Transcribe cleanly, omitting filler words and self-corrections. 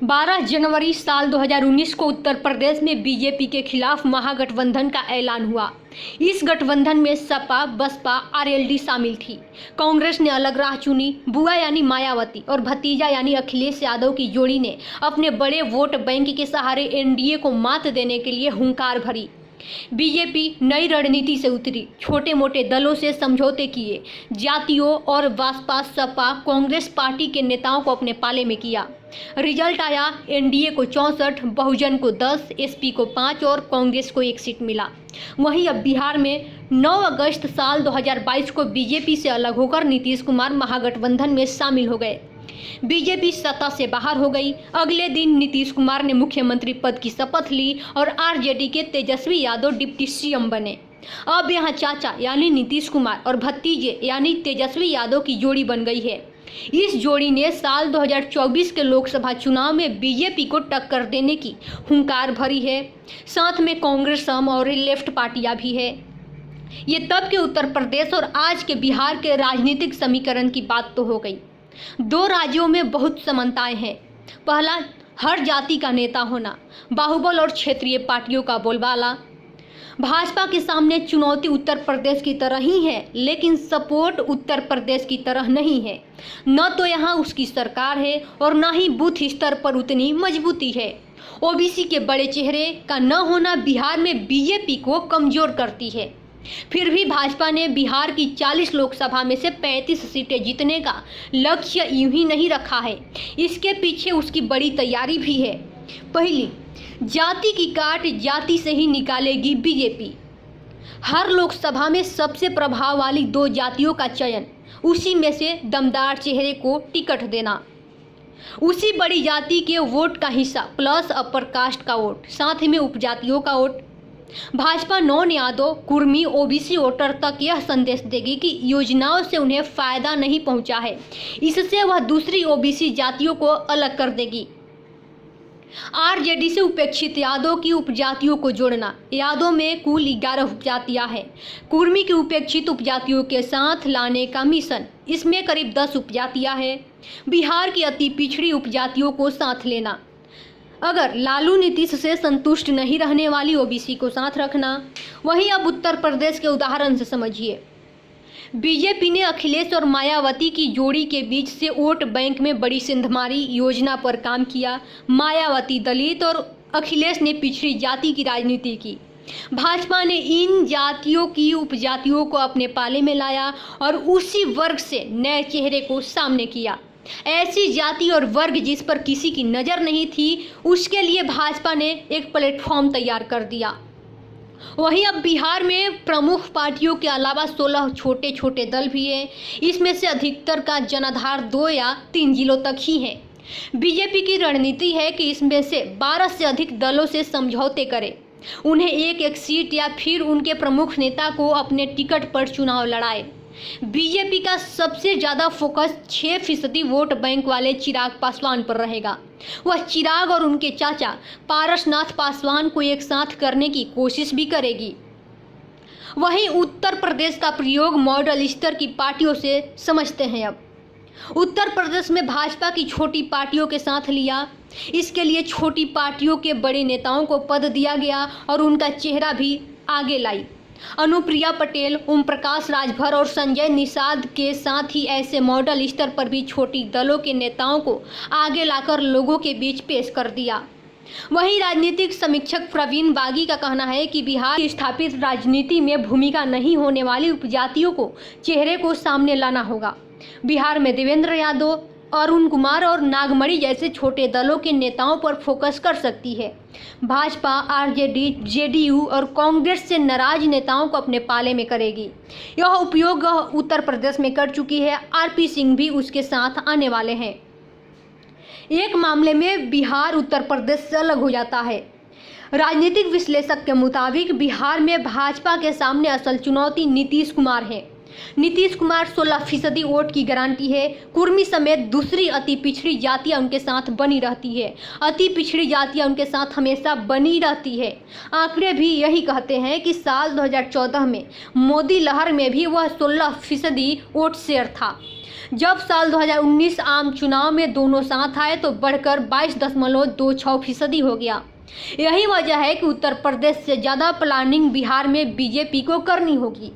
12 जनवरी साल 2019 को उत्तर प्रदेश में बीजेपी के खिलाफ महागठबंधन का ऐलान हुआ। इस गठबंधन में सपा, बसपा, आरएलडी शामिल थी। कांग्रेस ने अलग राह चुनी। बुआ यानी मायावती और भतीजा यानी अखिलेश यादव की जोड़ी ने अपने बड़े वोट बैंक के सहारे एनडीए को मात देने के लिए हुंकार भरी। बीजेपी नई रणनीति से उतरी, छोटे मोटे दलों से समझौते किए, जातियों और बसपा, सपा, कांग्रेस पार्टी के नेताओं को अपने पाले में किया। रिजल्ट आया, एनडीए को 64, बहुजन को 10, एसपी को 5 और कांग्रेस को 1 सीट मिला। वहीं अब बिहार में 9 अगस्त साल 2022 को बीजेपी से अलग होकर नीतीश कुमार महागठबंधन में शामिल हो गए। बीजेपी सत्ता से बाहर हो गई। अगले दिन नीतीश कुमार ने मुख्यमंत्री पद की शपथ ली और आरजेडी के तेजस्वी यादव डिप्टी सीएम बने। अब यहाँ चाचा यानी नीतीश कुमार और भतीजे यानी तेजस्वी यादव की जोड़ी बन गई है। इस जोड़ी ने साल 2024 के लोकसभा चुनाव में बीजेपी को टक्कर देने की हुंकार भरी है। साथ में कांग्रेस, सम और लेफ्ट पार्टियां भी है। ये तब के उत्तर प्रदेश और आज के बिहार के राजनीतिक समीकरण की बात तो हो गई। 2 राज्यों में बहुत समानताएं हैं। पहला, हर जाति का नेता होना, बाहुबल और क्षेत्रीय पार्टियों का बोलबाला। भाजपा के सामने चुनौती उत्तर प्रदेश की तरह ही है, लेकिन सपोर्ट उत्तर प्रदेश की तरह नहीं है। न तो यहाँ उसकी सरकार है और न ही बूथ स्तर पर उतनी मजबूती है। ओबीसी के बड़े चेहरे का न होना बिहार में बीजेपी को कमजोर करती है। फिर भी भाजपा ने बिहार की 40 लोकसभा में से 35 सीटें जीतने का लक्ष्य यूं ही नहीं रखा है। इसके पीछे उसकी बड़ी तैयारी भी है। पहली, जाति की काट जाति से ही निकालेगी बीजेपी। हर लोकसभा में सबसे प्रभाव वाली 2 जातियों का चयन, उसी में से दमदार चेहरे को टिकट देना, उसी बड़ी जाति के वोट का हिस्सा प्लस अपर कास्ट का वोट, साथ में उपजातियों का vote. Bhajpa non Yadav, Kurmi, OBC voter तक यह संदेश देगी कि योजनाओं से उन्हें फायदा नहीं पहुंचा है। इससे वह दूसरी ओबीसी जातियों को अलग कर देगी। आरजेडी से उपेक्षित यादव की उपजातियों को जोड़ना। यादव में कुल 11 उपजातियां हैं। कुर्मी की उपेक्षित उपजातियों के साथ लाने का मिशन, इसमें करीब 10 उपजातियां हैं। बिहार की अति पिछड़ी उपजातियों को साथ लेना। अगर लालू नीतीश से संतुष्ट नहीं रहने वाली ओबीसी को साथ रखना। वहीं अब उत्तर प्रदेश के उदाहरण से समझिए। बीजेपी ने अखिलेश और मायावती की जोड़ी के बीच से वोट बैंक में बड़ी सिंधमारी योजना पर काम किया। मायावती दलित और अखिलेश ने पिछड़ी जाति की राजनीति की। भाजपा ने इन जातियों की उपजातियों को अपने पाले में लाया और उसी वर्ग से नए चेहरे को सामने किया। ऐसी जाति और वर्ग जिस पर किसी की नज़र नहीं थी, उसके लिए भाजपा ने एक प्लेटफॉर्म तैयार कर दिया। वहीं अब बिहार में प्रमुख पार्टियों के अलावा 16 छोटे छोटे दल भी हैं। इसमें से अधिकतर का जनाधार 2 या 3 जिलों तक ही है। बीजेपी की रणनीति है कि इसमें से 12 से अधिक दलों से समझौते करे, उन्हें एक सीट या फिर उनके प्रमुख नेता को अपने टिकट पर चुनाव लड़ाए। बीजेपी का सबसे ज़्यादा फोकस 6% वोट बैंक वाले चिराग पासवान पर रहेगा। वह चिराग और उनके चाचा पारसनाथ पासवान को एक साथ करने की कोशिश भी करेगी। वहीं उत्तर प्रदेश का प्रयोग मॉडल स्तर की पार्टियों से समझते हैं। अब उत्तर प्रदेश में भाजपा की छोटी पार्टियों के साथ लिया। इसके लिए छोटी पार्टियों के बड़े नेताओं को पद दिया गया और उनका चेहरा भी आगे लाई। अनुप्रिया पटेल, ओम प्रकाश राजभर और संजय निषाद के साथ ही ऐसे मॉडल स्तर पर भी छोटी दलों के नेताओं को आगे लाकर लोगों के बीच पेश कर दिया। वहीं राजनीतिक समीक्षक प्रवीण बागी का कहना है कि बिहार की स्थापित राजनीति में भूमिका नहीं होने वाली उपजातियों को चेहरे को सामने लाना होगा। बिहार में देवेंद्र यादव, अरुण कुमार और नागमणि जैसे छोटे दलों के नेताओं पर फोकस कर सकती है। भाजपा, आरजेडी, जेडीयू और कांग्रेस से नाराज नेताओं को अपने पाले में करेगी। यह उपयोग उत्तर प्रदेश में कर चुकी है। आरपी सिंह भी उसके साथ आने वाले हैं। एक मामले में बिहार उत्तर प्रदेश से अलग हो जाता है। राजनीतिक विश्लेषक के मुताबिक बिहार में भाजपा के सामने असल चुनौती नीतीश कुमार है। नीतीश कुमार 16% वोट की गारंटी है। कुर्मी समेत दूसरी अति पिछड़ी जातियां उनके साथ बनी रहती है। अति पिछड़ी जातियां उनके साथ हमेशा बनी रहती है। आंकड़े भी यही कहते हैं कि साल 2014 में मोदी लहर में भी वह 16% वोट शेयर था। जब साल 2019 आम चुनाव में दोनों साथ आए तो बढ़कर 22.26% हो गया। यही वजह है कि उत्तर प्रदेश से ज़्यादा प्लानिंग बिहार में बीजेपी को करनी होगी।